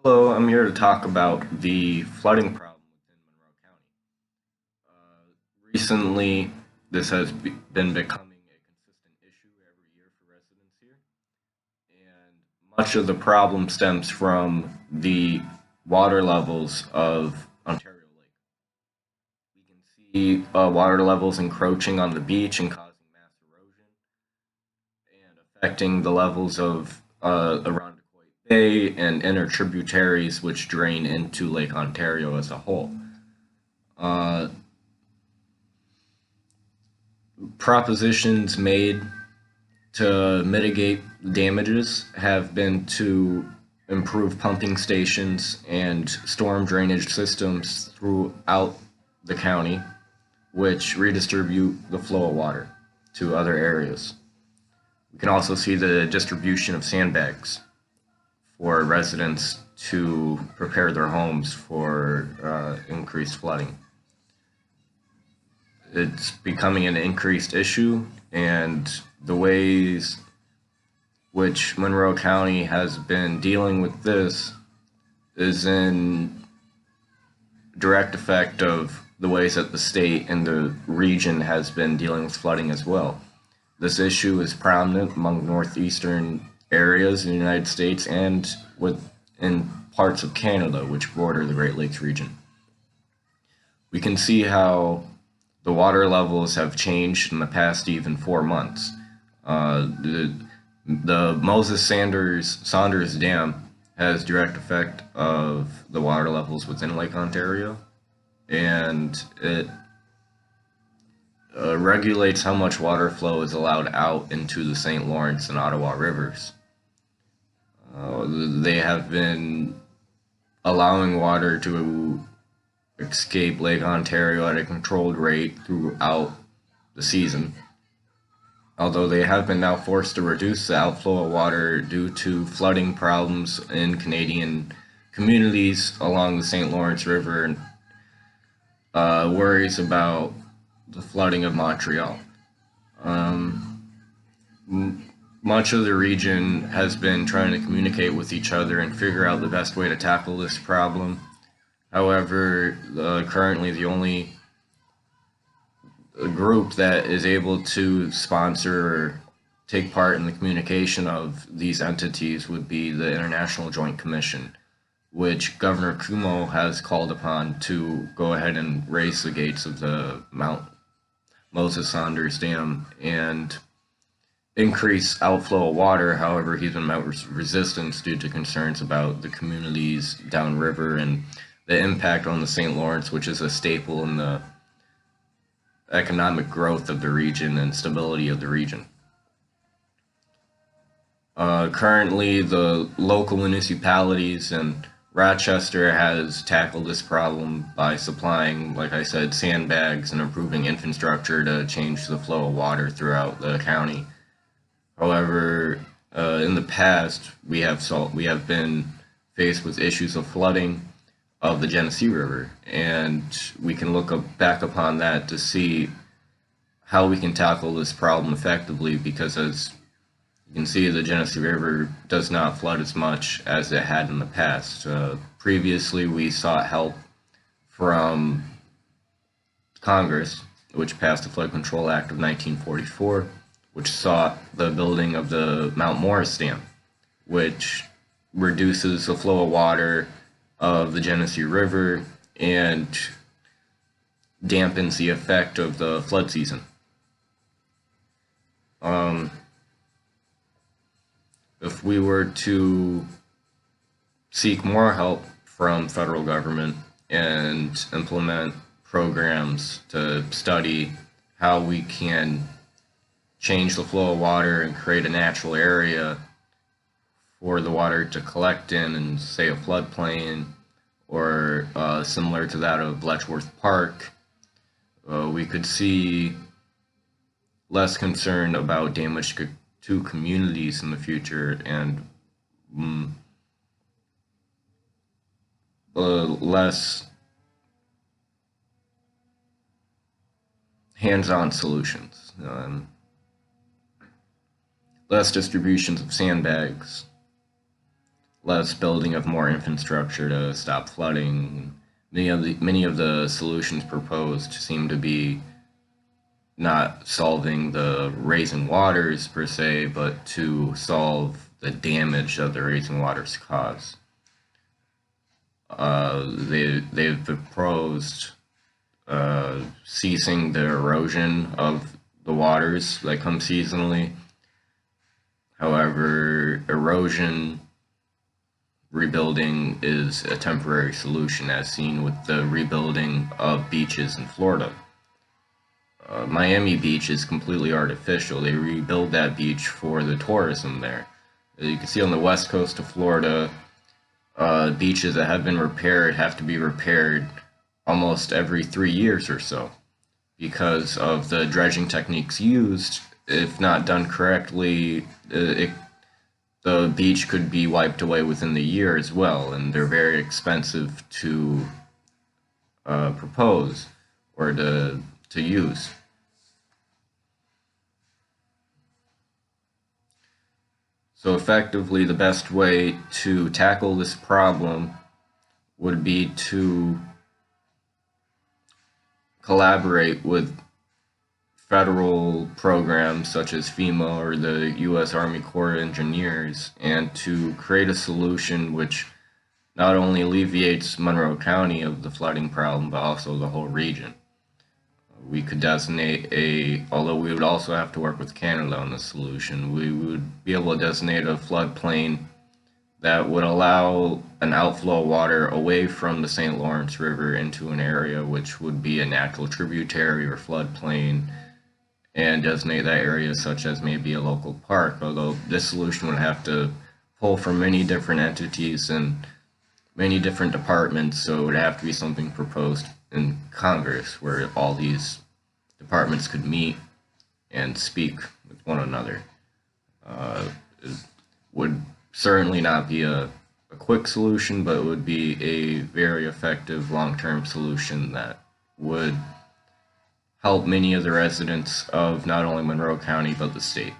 Hello, I'm here to talk about the flooding problem within Monroe County. Recently, this has been becoming a consistent issue every year for residents here, and much of the problem stems from the water levels of Ontario Lake. We can see water levels encroaching on the beach and causing mass erosion and affecting the levels of around Bay and inner tributaries which drain into Lake Ontario as a whole. Uh, Propositions made to mitigate damages have been to improve pumping stations and storm drainage systems throughout the county, which redistribute the flow of water to other areas. We can also see the distribution of sandbags for residents to prepare their homes for increased flooding. It's becoming an increased issue, and the ways which Monroe County has been dealing with this is in direct effect of the ways that the state and the region has been dealing with flooding as well. This issue is prominent among northeastern areas in the United States and in parts of Canada, which border the Great Lakes region. We can see how the water levels have changed in the past even 4 months. The Moses Saunders Dam has direct effect of the water levels within Lake Ontario, and it regulates how much water flow is allowed out into the St. Lawrence and Ottawa rivers. They have been allowing water to escape Lake Ontario at a controlled rate throughout the season, although they have been now forced to reduce the outflow of water due to flooding problems in Canadian communities along the St. Lawrence River and worries about the flooding of Montreal. Much of the region has been trying to communicate with each other and figure out the best way to tackle this problem. However, currently the only group that is able to sponsor or take part in the communication of these entities would be the International Joint Commission, which Governor Cuomo has called upon to go ahead and raise the gates of the Moses Saunders Dam and increase outflow of water. However, he's been met with resistance due to concerns about the communities downriver and the impact on the St. Lawrence, which is a staple in the economic growth of the region and stability of the region. Currently, the local municipalities and Rochester has tackled this problem by supplying, like I said, sandbags and improving infrastructure to change the flow of water throughout the county. However, in the past, we have been faced with issues of flooding of the Genesee River, and we can look back upon that to see how we can tackle this problem effectively, because as you can see, the Genesee River does not flood as much as it had in the past. Previously, we sought help from Congress, which passed the Flood Control Act of 1944, which sought the building of the Mount Morris Dam, which reduces the flow of water of the Genesee River and dampens the effect of the flood season. If we were to seek more help from federal government and implement programs to study how we can change the flow of water and create a natural area for the water to collect in, say, a floodplain, or similar to that of Letchworth Park, we could see less concern about damage to communities in the future and less hands-on solutions, less distributions of sandbags, less building of more infrastructure to stop flooding. Many of the solutions proposed seem to be not solving the raising waters per se, but to solve the damage that the raising waters cause. They've proposed ceasing the erosion of the waters that come seasonally. However, erosion rebuilding is a temporary solution, as seen with the rebuilding of beaches in Florida. Miami Beach is completely artificial. They rebuild that beach for the tourism there. You can see on the west coast of Florida, beaches that have been repaired have to be repaired almost every 3 years or so because of the dredging techniques used. If not done correctly, the beach could be wiped away within the year as well, and they're very expensive to propose or to use. So effectively, the best way to tackle this problem would be to collaborate with federal programs such as FEMA or the U.S. Army Corps of Engineers, and to create a solution which not only alleviates Monroe County of the flooding problem, but also the whole region. We could designate although we would also have to work with Canada on the solution, we would be able to designate a floodplain that would allow an outflow of water away from the St. Lawrence River into an area which would be a natural tributary or floodplain, and designate that area such as maybe a local park, although this solution would have to pull from many different entities and many different departments, so it would have to be something proposed in Congress where all these departments could meet and speak with one another. It would certainly not be a quick solution, but it would be a very effective long-term solution that would help many of the residents of not only Monroe County but the state.